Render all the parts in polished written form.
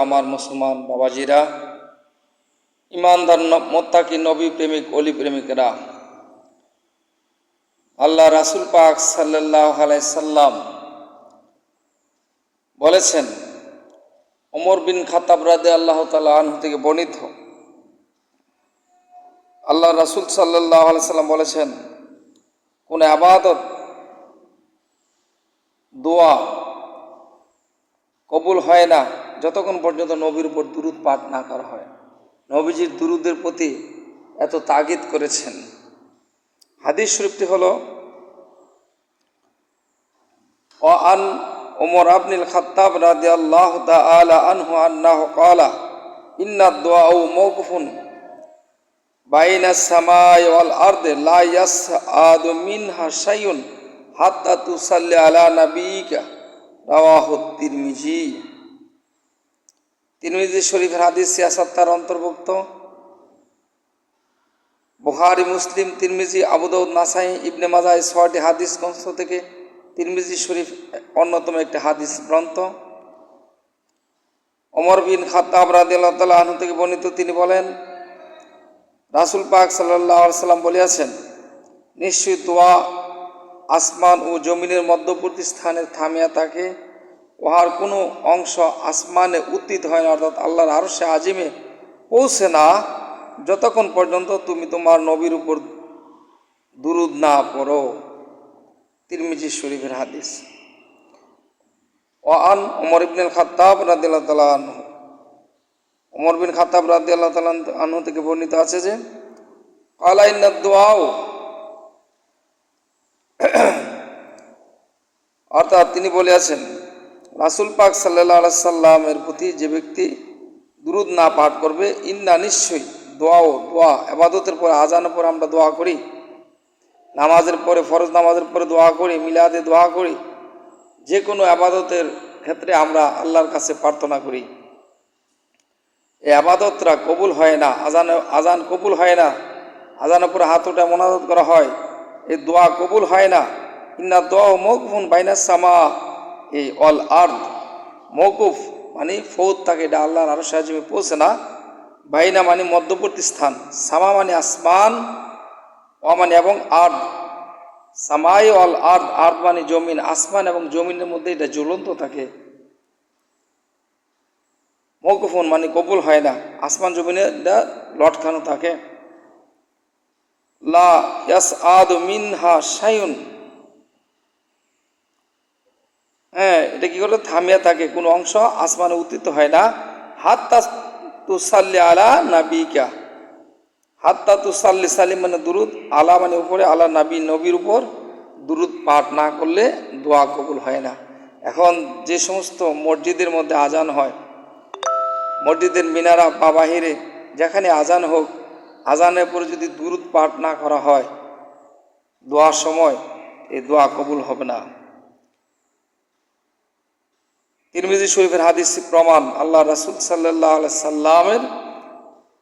আমার মুসলমান বাবাজিরা, ইমানদার মোত্তাকি নবী প্রেমিক অলি প্রেমিকরা, আল্লাহ রাসূল পাক সাল্লাল্লাহু আলাইহি সাল্লাম বলেছেন, ওমর বিন খাত্তাব রাদিয়াল্লাহু তাআলা আনহু থেকে বর্ণিত, আল্লাহ রাসূল সাল্লাল্লাহু আলাইহি সাল্লাম বলেছেন, কোন ইবাদত দোয়া কবুল হয় না যতক্ষণ পর্যন্ত নবীর উপর দুরূদ পাঠ না করা হয়। নবীজির দুরূদের প্রতি এত তাগিদ করেছেন। হাদিস শরীফটি হলো, আন ওমর ইবনুল খাত্তাব রাদিয়াল্লাহু তাআলা আনহু আন্নাহু ক্বালা ইন্নাদ দুআ মাওকুফুন বাইনাস সামাই ওয়াল আরদি লা ইয়াসআদু মিনহা শাইউন হাত্তা তুসাল্লি আলা নাবিয়িকা, রাওয়াহু তিরমিজি। তিরমিজি শরীফের হাদিস ৭৬ তার অন্তর্ভুক্ত। বুখারী, মুসলিম, তিরমিজি, আবু দাউদ, নাসাই, ইবনে মাজাহ ৬টি হাদিস গ্রন্থ থেকে তিরমিজি শরীফ অন্যতম একটি হাদিস গ্রন্থ। ওমর বিন খাত্তাব রাদিয়াল্লাহু তাআলা আনহু থেকে বর্ণিত, তিনি বলেন, রাসূল পাক সাল্লাল্লাহু আলাইহি সাল্লাম বলিয়াছেন, নিশ্চয়ই দোয়া আসমান ও জমিনের মধ্যবর্তী স্থানে থামিয়া থাকে, উহার কোনো অংশ আসমানে উত্থিত হয় না, অর্থাৎ আল্লাহর আরশে আজিমে পৌঁছে না, যতক্ষণ পর্যন্ত তুমি তোমার নবীর উপর দুরূদ না পড়ো। তিরমিজি শরীফের হাদিস। ওয়ান ওমর ইবনুল খাত্তাব রাদিয়াল্লাহু তাআলা আনহু, ওমর বিন খাত্তাব রাদিয়াল্লাহু তাআলা আনহু থেকে বর্ণিত আছে যে, ক্বালা ইন্নাদ দুআ, অর্থাৎ তিনি বলেছেন, রাসূল পাক সাল্লাল্লাহু আলাইহি সাল্লামের প্রতি যে ব্যক্তি দুরূদ না পাঠ করবে, ইন্না নিশ্চয়ই দোয়া ইবাদতের পরে, আজানের পরে আমরা দোয়া করি, নামাজের পরে, ফরজ নামাজের পরে দোয়া করি, মিলাদে দোয়া করি, যে কোনো ইবাদতের ক্ষেত্রে আমরা আল্লাহর কাছে প্রার্থনা করি, এই ইবাদতটা কবুল হয় না, আজান কবুল হয় না, আজানের পরে হাত উঠে মোনাজাত করা হয়, এই দোয়া কবুল হয় না। ইন্না দোয়া মওকুফুন বাইনাস সামা ওয়াল আরদ, মওকুফ মানে ফৌত থাকে, এটা আল্লাহর আরশে আজিমে পৌঁছে না। বাইনা মানে মধ্যবর্তী স্থান, সামা মানে আসমান, ওয়া মানে এবং আরদ, সামাই ওয়াল আরদ, আরদ মানে জমিন, আসমান এবং জমিনের মধ্যে এটা ঝুলন্ত থাকে। মওকুফুন মানে কবুল হয় না, আসমান জমিনে এটা লটকানো থাকে। লা ইয়াসআদু মিনহা শাইউন, এটা কি করে থামিয়া থাকে, কোনো অংশ আসমানে উত্থিত হয় না। হাত্তা তুসাল্লি আলা নাবিকা, হাত্তা তুসাল্লি, সালিম মানে দুরূদ, আলা মানে উপরে, আলা নবী নবীর উপর দুরূদ পাঠ না করলে দোয়া কবুল হয় না। এখন যে সমস্ত মসজিদের মধ্যে আজান হয়, মসজিদের মিনারা বা বাহিরে যেখানে আজান হোক, আজানের পরে যদি দুরূদ পাঠ না করা হয় দোয়ার সময়, এই দোয়া কবুল হবে না। তিরমিজি শরীফের হাদিস প্রমাণ, আল্লাহ রাসূল সাল্লাল্লাহু আলাইহি সাল্লামের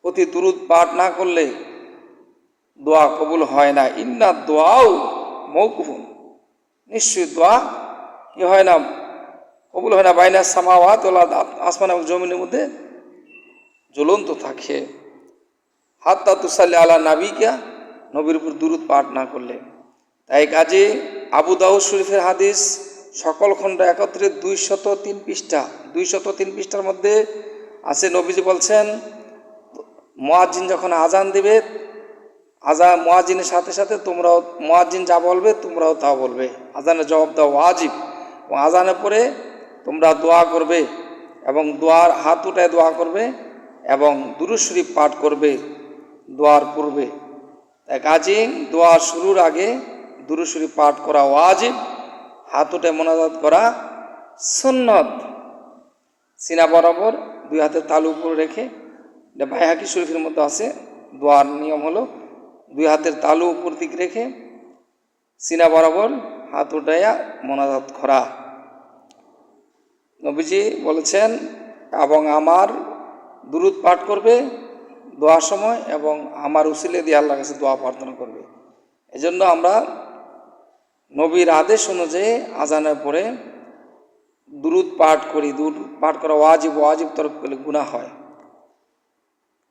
প্রতি দুরূদ পাঠ না করলে দোয়া কবুল হয় না। ইন্না দুআউ মওকুফুন, নিশ্চয়ই দোয়া কি হয় না, কবুল হয় না, বাইনাস সামাওয়াত ওয়াল আরদ, আসমান এবং জমিনের মধ্যে ঝুলন্ত থাকে। হাত্তা তুসাল্লি আলা নাবিকা, নবীর উপর দুরূদ পাঠ না করলে। তাই কাজে আবু দাউদ শরীফের হাদিস সকল খণ্ড একত্রে 203 পৃষ্ঠা, 203 পৃষ্ঠার মধ্যে আছে, নবীজি বলছেন, মুয়াজ্জিন যখন আজান দিবে, আজান মুয়াজ্জিনের সাথে সাথে তোমরাও, মুয়াজ্জিন যা বলবে তোমরাও তা বলবে, আজানের জবাব দেওয়া ওয়াজিব। এবং আজানের পরে তোমরা দোয়া করবে, এবং দোয়ার হাত উঠায় দোয়া করবে, এবং দুরূদ শরীফ পাঠ করবে দোয়ার পূর্বে। তাই কাজী দোয়া শুরুর আগে দুরূদ শরীফ পাঠ করা ওয়াজিব, হাত উঠে মোনাজাত করা সুন্নত। সিনা বরাবর দুই হাতের তালু উপরে রেখে, এটা বাইহাকি শরীফের মধ্যে আছে, দোয়ার নিয়ম হলো দুই হাতের তালু উপর দিক রেখে সিনা বরাবর হাত উঠাইয়া মোনাজাত করা। নবীজি বলেছেন, এবং আমার দুরূদ পাঠ করবে দোয়ার সময়, এবং আমার উসিলে দিয়ে আল্লাহর কাছে দোয়া প্রার্থনা করবে। এজন্য আমরা নবীর আদেশ অনুযায়ী আজানের পরে দুরুদ পাঠ করি, দুরুদ পাঠ করা ওয়াজিব, ওয়াজিব তরক করলে গুনাহ হয়।